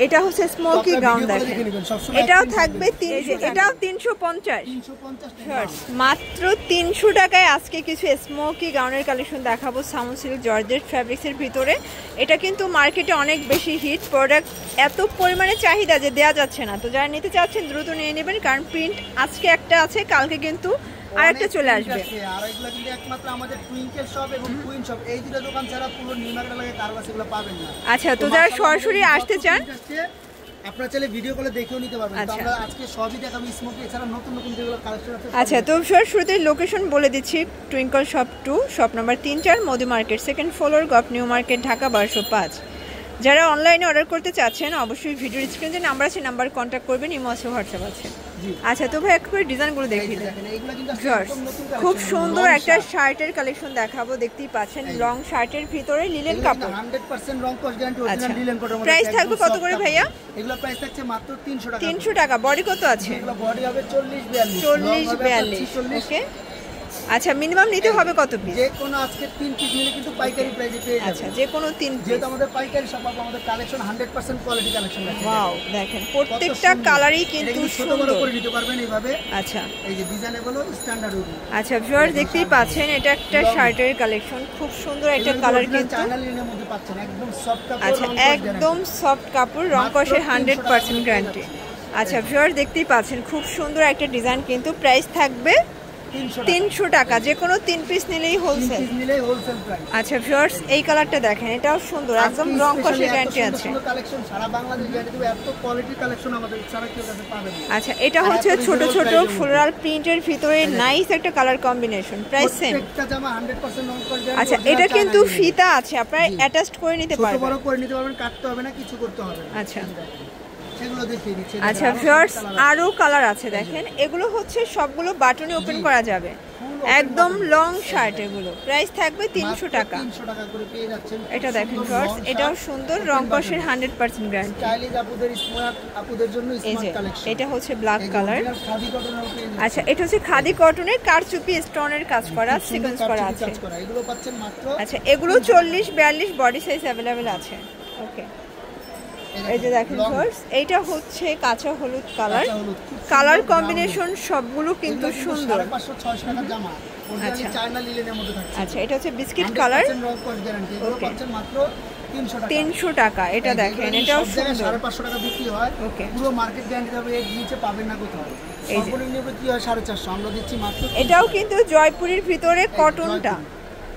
এটা হচ্ছে smoky gown দেখেন, এটাও থাকবে 300, এটাও 350 মাত্র 300 টাকায়। আজকে কিছু স্মোকি গাউনের কালেকশন দেখাবো সামন সিল্ক জর্জেট ফ্যাব্রিক্সের ভিতরে। এটা কিন্তু মার্কেটে অনেক বেশি হিট প্রোডাক্ট, এত পরিমাণে চাহিদা যে দেওয়া যাচ্ছে না। তো যারা নিতে চাচ্ছেন দ্রুত নিয়ে নেবেন, কারণ প্রিন্ট আজকে একটা আছে, কালকে কিন্তু আরেকটা চলে আসবে। আর এগুলো কিন্তু একমাত্র আমাদের টুইঙ্কেল শপ এবং কুইন শপ, এই দুটো দোকান ছাড়া পুরো নিউ মার্কেটে লাগে কারো কাছে এগুলো পাবেন না। আচ্ছা, তো যারা সরাসরি আসতে চান আপনারা চাইলে ভিডিও কলে দেখেও নিতে পারবেন। তো আমরা আজকে সবই দেখাবো স্মোকি, এছাড়া নতুন নতুন যেগুলো কালেকশন আছে। আচ্ছা, তো শুরুতে লোকেশন বলে দিচ্ছি, twinkle shop 2, shop number 3-4, Modi market, second floor, গপ নিউ মার্কেট, ঢাকা 1205। যারা অনলাইনে অর্ডার করতে চাচ্ছেন অবশ্যই ভিডিওর স্ক্রিনে যে নাম্বার আছে নাম্বার কন্ট্যাক্ট করবেন, ইমো আছে, হোয়াটসঅ্যাপ আছে। আচ্ছা, তো ভাই একটু ডিজাইনগুলো দেখিয়ে দেন। খুব সুন্দর একটা শার্টের কালেকশন দেখাবো, দেখতেই পাচ্ছেন লং শার্টের ভিতরে লিলেন কাপড়, 100% রং কস গ্যারান্টি, অরিজিনাল লিলেন কটনের মধ্যে। প্রাইস থাকবে কত করে ভাইয়া? এগুলো প্রাইস থাকছে মাত্র 300 টাকা। 300 টাকা। বডি কত আছে? এগুলো বডি হবে 40-42, 40-42। ওকে, আচ্ছা, মিনিমাম নিতে হবে কত পিস? যে কোনো আজকে 3 পিস নিলে কিন্তু পাইকারি প্রাইসে পেয়ে যাবেন। আচ্ছা, যে কোনো 3 পিস। যেহেতু আমাদের পাইকারি শপ, আমাদের কালেকশন 100% কোয়ালিটি কালেকশন আছে। ওয়াও, দেখেন প্রত্যেকটা কালারই কিন্তু সুন্দর করে নিতে পারবেন এইভাবে। আচ্ছা, এই যে ডিজাইনেবল স্ট্যান্ডার্ড হবে। আচ্ছা ভিউয়ার দেখতেই পাচ্ছেন, এটা একটা শার্টের কালেকশন, খুব সুন্দর একটা কালার কিন্তু চায়না লিনেনের মধ্যে পাচ্ছেন, একদম সফট কাপড়। আচ্ছা, একদম সফট কাপড়, রং কষের 100% গ্যারান্টি। আচ্ছা ভিউয়ার দেখতেই পাচ্ছেন, খুব সুন্দর একটা ডিজাইন কিন্তু। প্রাইস থাকবে 300 টাকা। যে কোনো 3 পিস নিলেই হোলসেল প্রাইস। আচ্ছা ভিউয়ার্স, এই কালারটা দেখেন, এটাও সুন্দর, একদম রং কষের গ্যারান্টি আছে। কালেকশন সারা বাংলাদেশ গ্যারান্টি দেবে, এত কোয়ালিটি কালেকশন আমাদের সারা কেউ কাছে পাবেন না। আচ্ছা, এটা হচ্ছে ছোট ছোট ফ্লোরাল প্রিন্টের ভিতরে নাইস একটা কালার কম্বিনেশন, প্রাইস সেম। প্রত্যেকটা জামা 100% রং কস গ্যারান্টি। আচ্ছা, এটা কিন্তু ফিতা আছে, আপনারা অ্যাটাচড করে নিতে পারবেন, ছোট বড় করে নিতে পারবেন, কাটতে হবে না, কিছু করতে হবে না। আচ্ছা সেগুলো দেখিয়ে দিচ্ছি। আচ্ছা ভিউয়ার্স, আরো কালার আছে দেখেন, এগুলো হচ্ছে সবগুলো বাটনে ওপেন করা যাবে, একদম লং শার্ট। এগুলো প্রাইস থাকবে 300 টাকা। 300 টাকা করে পেয়ে যাচ্ছেন। এটা দেখেন ভিউয়ার্স, এটাও সুন্দর, রং কষের 100% গ্যারান্টি। স্টাইলিশ আপুদের, স্মার্ট আপুদের জন্য স্মার্ট কালেকশন। এটা হচ্ছে ব্ল্যাক কালার। খাদি কটনের পেয়ে যাচ্ছেন। আচ্ছা, এটা হচ্ছে খাদি কটনের কারচুপি স্টোনের কাজ করা, সিকোয়েন্স করা আছে। এগুলো পাচ্ছেন মাত্র। আচ্ছা, এগুলো 40-42 বডি সাইজ अवेलेबल আছে। ওকে, এই যে দেখেন ভিউয়ার্স, এইটা হচ্ছে কাঁচা হলুদ কালার, কালার কম্বিনেশন সবগুলো কিন্তু সুন্দর। 500-600 টাকা জামা, আচ্ছা চায়না লিনেনের মধ্যে থাকছে। আচ্ছা, এটা হচ্ছে বিস্কিট কালার, রং কস গ্যারান্টি। এগুলো পাচ্ছেন মাত্র 300 টাকা। এটা দেখেন, এটাও সুন্দর, 550 টাকা বিক্রি হয়। ওকে, পুরো মার্কেট গ্যারান্টি হবে, এর নিচে পাবেন না কোথাও। সর্বনিম্ন বিক্রি হয় 450, আমরা দিচ্ছি মাত্র। এটাও কিন্তু জয়পুরের ভিতরে কটনটা,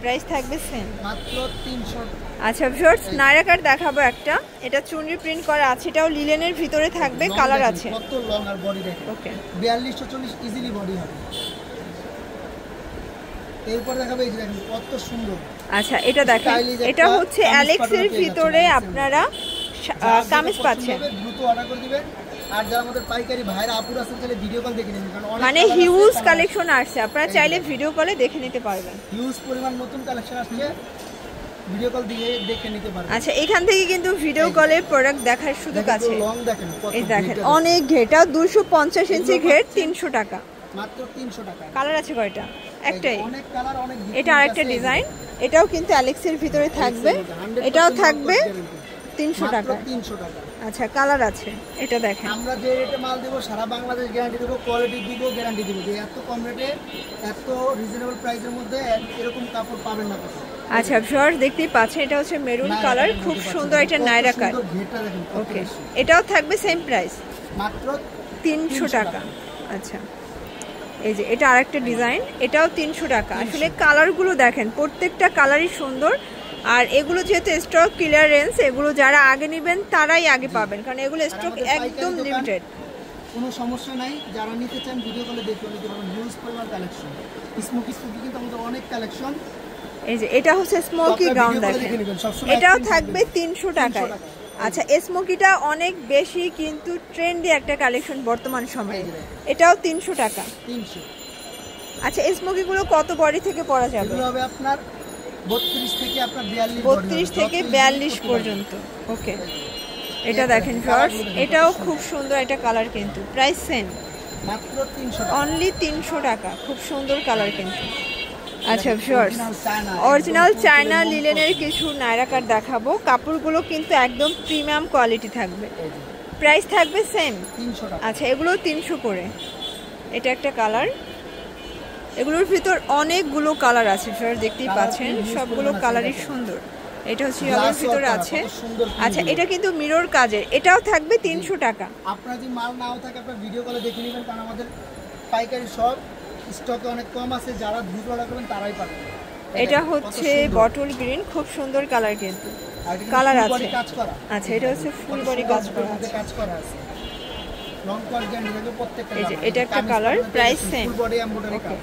প্রাইস থাকবে সেম মাত্র 300। আচ্ছা ভিউয়ার্স, নায়রা কাট দেখাবো একটা, এটা চুনরি প্রিন্ট করা আছে, এটাও লিলেনের ভিতরে থাকবে, কালার আছে। কত লং আর বডি দেখেন। ওকে, 42-40 ইজিলি বডি হবে। এরপর দেখাবো এই যে দেখেন কত সুন্দর। আচ্ছা, এটা দেখেন, এটা হচ্ছে অ্যালেক্সের ভিতরে আপনারা কামিজ পাচ্ছেন, দ্রুত অর্ডার করে দিবেন। আর যারা আমাদের পাইকারি ভাইরা আপুরা আছেন, তাহলে ভিডিও কল দেখে নেবেন, কারণ মানে হিউজ কালেকশন আসছে, আপনারা চাইলে ভিডিও কলে দেখে নিতে পারবেন। হিউজ পরিমাণ নতুন কালেকশন আসছে, ভিডিও কল দিয়ে দেখে নিতে পারবেন। আচ্ছা, এখান থেকে কিন্তু ভিডিও কলে প্রোডাক্ট দেখার সুযোগ আছে। লং দেখেন, এই দেখেন অনেক ঘেটা, 250 ইঞ্চি ঘেট, 300 টাকা মাত্র। 300 টাকা। কালার আছে কয়টা? একটাই। অনেক কালার, অনেক। এটা আরেকটা ডিজাইন, এটাও কিন্তু অ্যালেক্সের ভিতরে থাকবে, এটাও থাকবে 300 টাকা। 300 টাকা। আচ্ছা, কালার আছে, এটা দেখেন। আমরা যে রেটে মাল দেবো সারা বাংলাদেশ গ্যারান্টি দেবো, কোয়ালিটি দিব, গ্যারান্টি দিব, যে এত কম রেটে এত রিজনেবল প্রাইসের মধ্যে এরকম কাপড় পাবেন না কোথাও। আচ্ছা ভিউয়ার্স দেখতেই পাচ্ছেন, এটা হচ্ছে মেরুন কালার, খুব সুন্দর, এটা নায়রা কাট। ওকে, এটাও থাকবে সেম প্রাইস মাত্র 300 টাকা। আচ্ছা, এই যে এটা আরেকটা ডিজাইন, এটাও 300 টাকা। আসলে কালারগুলো দেখেন, প্রত্যেকটা কালারই সুন্দর। আর এগুলো যেহেতু স্টক ক্লিয়ারেন্স, এগুলো যারা আগে নেবেন তারাই আগে পাবেন, কারণ এগুলো স্টক একদম লিমিটেড। কোনো সমস্যা নাই, যারা নিতে চান ভিডিও কলে দেখে নিতে পারবেন। হিউজ পরিমাণ কালেকশন, স্মোকি কিন্তু আমাদের অনেক কালেকশন। এই যে এটা হচ্ছে স্মোকি গাউন দেখেন, এটাও থাকবে 300 টাকায়। আচ্ছা, স্মোকিটা অনেক বেশি কিন্তু ট্রেন্ডি একটা কালেকশন বর্তমান সময়ে, এটাও 300 টাকা। 300। আচ্ছা, স্মোকিগুলো কত বডি থেকে পরা যাবে? এগুলো হবে আপনার 32 থেকে আপনার 32 থেকে 42 পর্যন্ত। ওকে, এটা দেখেন ভিউয়ার্স, এটাও খুব সুন্দর একটা কালার কিন্তু, প্রাইস সেম মাত্র 300 অনলি 300 টাকা। খুব সুন্দর কালার কিন্তু। আচ্ছা ভিউয়ার্স, অরিজিনাল চায়না লিলেনের কিছু নায়রা কাট দেখাবো। কাপড়গুলো কিন্তু একদম প্রিমিয়াম কোয়ালিটি থাকবে। প্রাইস থাকবে সেম 300 টাকা। আচ্ছা, এগুলো 300 করে। এটা একটা কালার, এগুলোর ভিতর অনেকগুলো কালার আছে ভিউয়ার্স, দেখতেই পাচ্ছেন সবগুলো কালারই সুন্দর। এটা হচ্ছে ইয়েলোর ভিতরে আছে। আচ্ছা, এটা কিন্তু মিরর কাজের, এটাও থাকবে 300 টাকা। আপনার যদি মাল নাও থাকে আপনার ভিডিও কলে দেখে নেবেন, কারণ আমাদের পাইকারি সব স্টকে অনেক কম আছে, যারা দ্রুত অর্ডার করবেন তারাই পাবেন। এটা হচ্ছে বটল গ্রিন, খুব সুন্দর কালার কিন্তু কালার আছে। আচ্ছা, এটা হচ্ছে ফুল বডি কাজ করা আছে। লং কোয়ার গ্যারান্টি থাকবে প্রত্যেকটা। এই যে এটা একটা colour, price same, full body embroidery কাজ,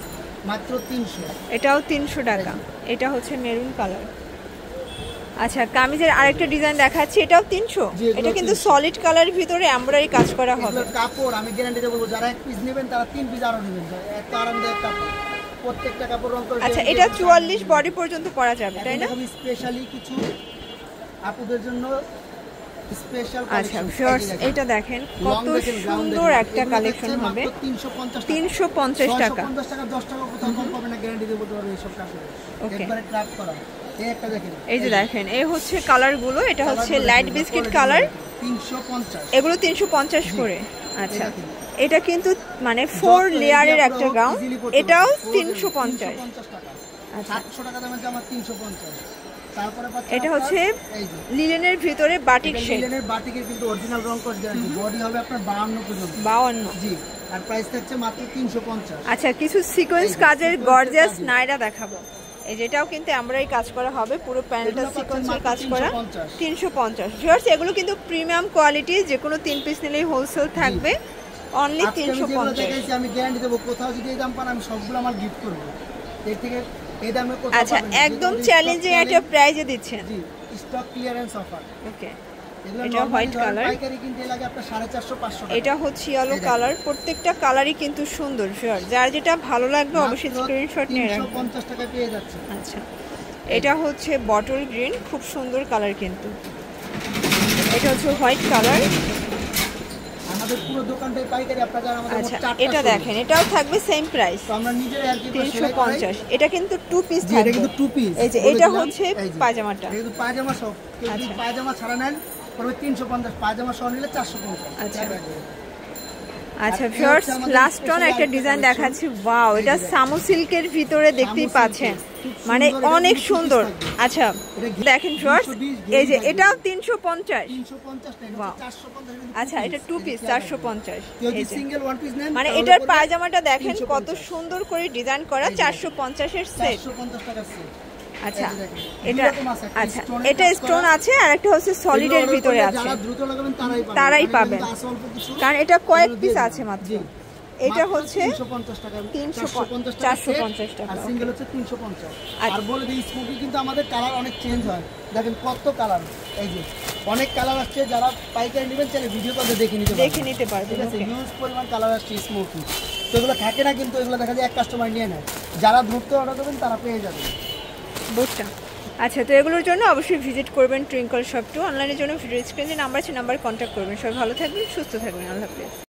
মাত্র 300। এটাও 300 টাকা। এটা হচ্ছে মেরুন কালার। আচ্ছা, কামিজের আরেকটা ডিজাইন দেখাচ্ছি, এটাও 300। এটা কিন্তু সলিড কালার ভিতরে এমব্রয়ডারি কাজ করা হবে। কাপড় আমি গ্যারান্টি দিয়ে বলবো, যারা এক পিস নেবেন তারা 3 পিস আরো নেবেন, এত আরামদায়ক কাপড়। প্রত্যেকটা কাপড় রং করে। আচ্ছা, এটা 44 বডি পর্যন্ত পরা যাবে, তাই না? আমি স্পেশালি কিছু আপুদের জন্য স্পেশাল কালেকশন। আচ্ছা ভিউয়ার্স, এটা দেখেন কত সুন্দর একটা কালেকশন হবে। 350 টাকা। 50 টাকা 10 টাকা কোথাও কম পাবেন না, গ্যারান্টি দিয়ে বলতে পারবো। এই সব কাপড় একবারে ক্রাফট করা। এই একটা দেখেন, এই যে দেখেন, এই হচ্ছে কালারগুলো। এটা হচ্ছে লাইট বিস্কিট কালার, 350। এগুলো 350 করে। আচ্ছা, এটা কিন্তু মানে 4 লেয়ারের একটা গাউন, এটাও 350 টাকা। আচ্ছা, 700 টাকা দামের জামা 350। তারপরে এটা হচ্ছে লিলেনের ভিতরে বাটিক শেড। লিলেনের বাটিকের কিন্তু অরিজিনাল রং কস গ্যারান্টি। বডি হবে আপনার 52 পর্যন্ত। 52 জি, আর প্রাইস থাকছে মাত্র 350। আচ্ছা, কিছু সিকোয়েন্স কাজের গর্জিয়াস নায়রা দেখাবো। এই যেটাও কিন্তু আমরাই কাজ করা হবে, পুরো প্যানেলটা সিকোয়েন্সের কাজ করা। 350 ভিউয়ার্স, এগুলো কিন্তু প্রিমিয়াম কোয়ালিটি, যে কোনো 3 পিস নিলেই হোলসেল থাকবে, অনলি 350। আমি গ্যারান্টি দেব, কোথাও যদি এই দাম পান আমি সবগুলো আমার গিফট করব। এর থেকে এই দামে কোথাও পাবেন। আচ্ছা, একদম চ্যালেঞ্জিং একটা প্রাইজে দিচ্ছেন। জি, স্টক ক্লিয়ারেন্স অফার। ওকে, এটা হোয়াইট কালার, পাইকারি কিনতে লাগে আপনার 450-500 টাকা। এটা হচ্ছে ইয়েলো কালার। প্রত্যেকটা কালারই কিন্তু সুন্দর ভিউয়ার, যার যেটা ভালো লাগবে অবশ্যই স্ক্রিনশট নিয়ে রাখবেন। 350 টাকা পেয়ে যাচ্ছে। আচ্ছা, এটা হচ্ছে বটল গ্রিন, খুব সুন্দর কালার কিন্তু। এটা হচ্ছে হোয়াইট কালার। আমাদের পুরো দোকানটাই পাইকারি, আপনারা আমাদের আচ্ছা, এটা দেখেন, এটাও থাকবে সেম প্রাইস, তো আমরা নিজেরাই আর কি 350। এটা কিন্তু 2 পিস থাকবে। এটা কিন্তু 2 পিস। এই যে এটা হচ্ছে পায়জামাটা, এটা কিন্তু পায়জামা সব। কেউ যদি পায়জামা ছাড়া নেন পড়বে 350, পায়জামা সহ নিলে 450। আচ্ছা আচ্ছা ভিউয়ার্স, লাস্ট অন একটা ডিজাইন দেখাচ্ছি। ওয়াও, এটা সামু সিল্কের ভিতরে দেখতেই পাচ্ছেন, মানে অনেক সুন্দর। আচ্ছা দেখেন ভিউয়ার্স, এই যে এটাও 350। আচ্ছা, এটা 2 পিস 450। মানে এটার পায়জামাটা দেখেন কত সুন্দর করে ডিজাইন করা, 450 এর সেট। আচ্ছা, এটা আচ্ছা, এটা স্টোন আছে আর একটা হচ্ছে সলিডের ভিতরে আছে, তারাই পাবেন, কারণ এটা কয়েক পিস আছে মাত্র। এটা হচ্ছে 450 টাকা, আর সিঙ্গেল হচ্ছে 350। আর বলে দিই, স্মোকি কিন্তু আমাদের কালার অনেক চেঞ্জ হয়। দেখেন কত কালার, এই যে অনেক কালার আসছে। যারা পাইকারি নেবেন চাইলে ভিডিও কলে দেখে নিতে পারবেন। ঠিক আছে, হিউজ পরিমাণ কালার আসছে স্মোকি। তো এগুলো থাকে না, কিন্তু এগুলো দেখা যায় এক কাস্টমার নিয়ে নেয়। যারা ধরতে অর্ডার করবেন তারা পেয়ে যাবেন বুটটা। আচ্ছা, তো এগুলোর জন্য অবশ্যই ভিজিট করবেন টুইঙ্কল শপ 2। অনলাইনের জন্য ভিডিও স্ক্রিনে নাম্বার আছে, নাম্বার কন্ট্যাক্ট করবেন। সবাই ভালো থাকবেন, সুস্থ থাকবেন। আল্লাহ হাফেজ।